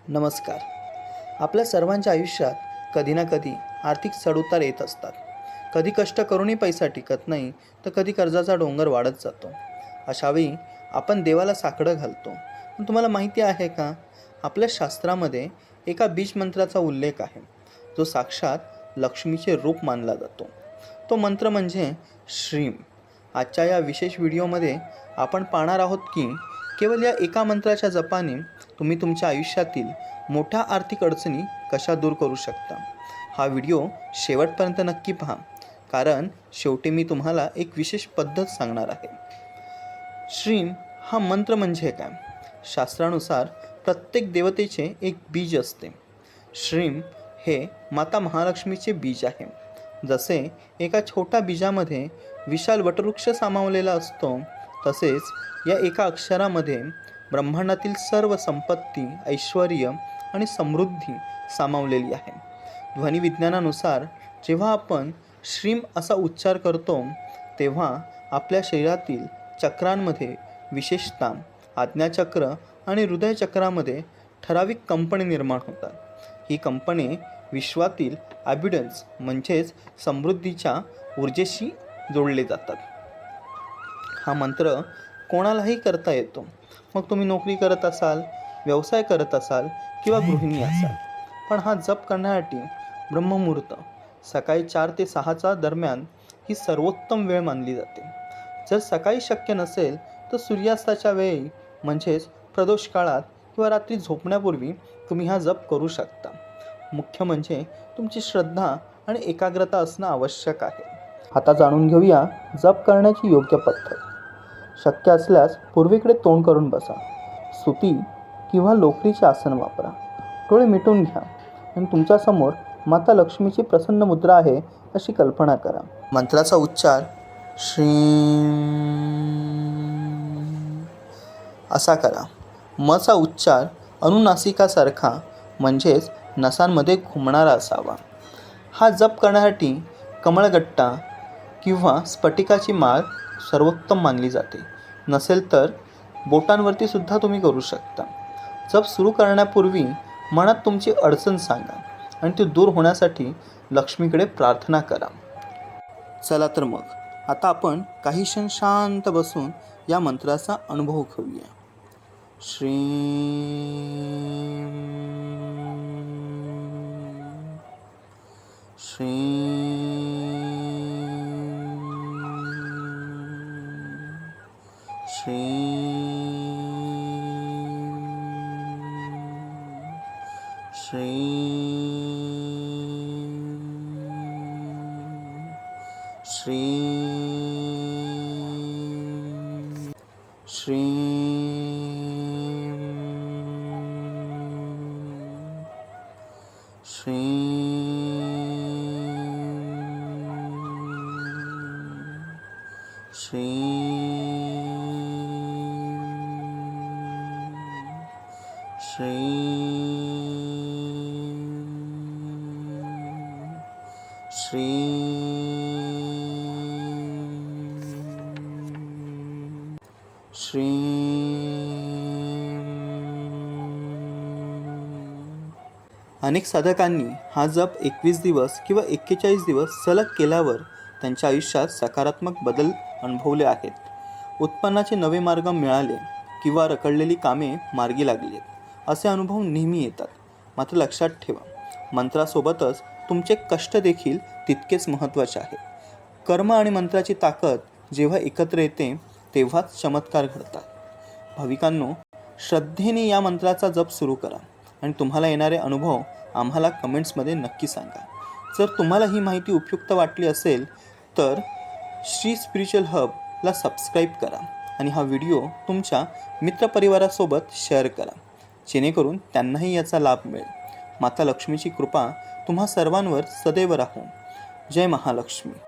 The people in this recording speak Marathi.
नमस्कार. आपल्या सर्वांच्या आयुष्यात कधी ना कधी आर्थिक चढउतार येत असतात. कधी कष्ट करूनही पैसा टिकत नाही, तर कधी कर्जाचा डोंगर वाढत जातो. अशावेळी आपण देवाला साकडं घालतो. पण तुम्हाला माहिती आहे का, आपल्या शास्त्रामध्ये एका बीज मंत्राचा उल्लेख आहे, जो साक्षात लक्ष्मीचे रूप मानला जातो. तो मंत्र म्हणजे श्रीम. आजच्या या विशेष व्हिडिओमध्ये आपण पाहणार आहोत की केवळ या एका मंत्राच्या जपाने तुम्ही तुमच्या आयुष्यातील मोठ्या आर्थिक अडचणी कशा दूर करू शकता. हा व्हिडिओ शेवटपर्यंत नक्की पहा, कारण शेवटी मी तुम्हाला एक विशेष पद्धत सांगणार आहे. श्रीम हा मंत्र म्हणजे काय? शास्त्रानुसार प्रत्येक देवतेचे एक बीज असते. श्रीम हे माता महालक्ष्मीचे बीज आहे. जसे एका छोट्या बीजामध्ये विशाल वटवृक्ष सामावलेला असतो, तसेच या एका अक्षरामध्ये ब्रह्मांडातील सर्व संपत्ती, ऐश्वर्य आणि समृद्धी सामावलेली आहे. ध्वनिविज्ञानानुसार जेव्हा आपण श्रीम असा उच्चार करतो, तेव्हा आपल्या शरीरातील चक्रांमध्ये, विशेषतः आज्ञाचक्र आणि हृदयचक्रामध्ये ठराविक कंपने निर्माण होतात. ही कंपने विश्वातील ॲबिडन्स म्हणजेच समृद्धीच्या ऊर्जेशी जोडले जातात. हा मंत्र कोणालाही करता येतो. मग तुम्ही नोकरी करत असाल, व्यवसाय करत असाल किंवा गृहिणी असाल. पण हा जप करण्यासाठी ब्रह्ममुहूर्त सकाळी 4 ते 6च्या दरम्यान ही सर्वोत्तम वेळ मानली जाते. जर सकाळी शक्य नसेल तर सूर्यास्ताच्या वेळी म्हणजेच प्रदोष काळात किंवा रात्री झोपण्यापूर्वी तुम्ही हा जप करू शकता. मुख्य म्हणजे तुमची श्रद्धा आणि एकाग्रता असणं आवश्यक आहे. आता जाणून घेऊया जप करण्याची योग्य पद्धत. शक्य असल्यास पूर्वेकडे तोंड करून बसा. सुती किंवा लोकरीचे आसन वापरा. डोळे मिटून घ्या आणि तुमच्यासमोर माता लक्ष्मीची प्रसन्न मुद्रा आहे अशी कल्पना करा. मंत्राचा उच्चार श्रीं असा करा. मचा उच्चार अनुनासिकासारखा म्हणजेच नसांमध्ये घुमणारा असावा. हा जप करण्यासाठी कमळगट्टा किंवा स्फटिकाची माळ सर्वोत्तम मानली जाते. नसेल तर बोटांवरती सुद्धा तुम्ही करू शकता. जप सुरू करण्यापूर्वी मनात तुमची अडचण सांगा आणि ती दूर होण्यासाठी लक्ष्मीकडे प्रार्थना करा. चला तर मग आता आपण काही क्षण शांत बसून या मंत्राचा अनुभव घेऊया. श्रीं श्रीं श्रीं श्रीं श्रीं श्रीं श्रीं अनेक साधकांनी हा जप 21 दिवस किंवा 41 दिवस सलग केल्यावर त्यांच्या आयुष्यात सकारात्मक बदल अनुभवले आहेत. उत्पन्नाचे नवे मार्ग मिळाले किंवा रखडलेली कामे मार्गी लागली असे अनुभव नेहमी येतात. मात्र लक्षात ठेवा, मंत्रासोबतच तुमचे कष्ट देखील तितकेच महत्त्वाचे आहेत. कर्म आणि मंत्राची ताकद जेव्हा एकत्र येते तेव्हाच चमत्कार घडतात. भाविकांनो, श्रद्धेने या मंत्राचा जप सुरू करा आणि तुम्हाला येणारे अनुभव आम्हाला कमेंट्समध्ये नक्की सांगा. जर तुम्हाला ही माहिती उपयुक्त वाटली असेल तर श्री स्पिरिच्युअल हबला सबस्क्राईब करा आणि हा व्हिडिओ तुमच्या मित्रपरिवारासोबत शेअर करा, जेणेकरून त्यांनाही याचा लाभ मिळेल. माता लक्ष्मीची कृपा तुम्हा सर्वांवर सदैव राहो. जय महालक्ष्मी.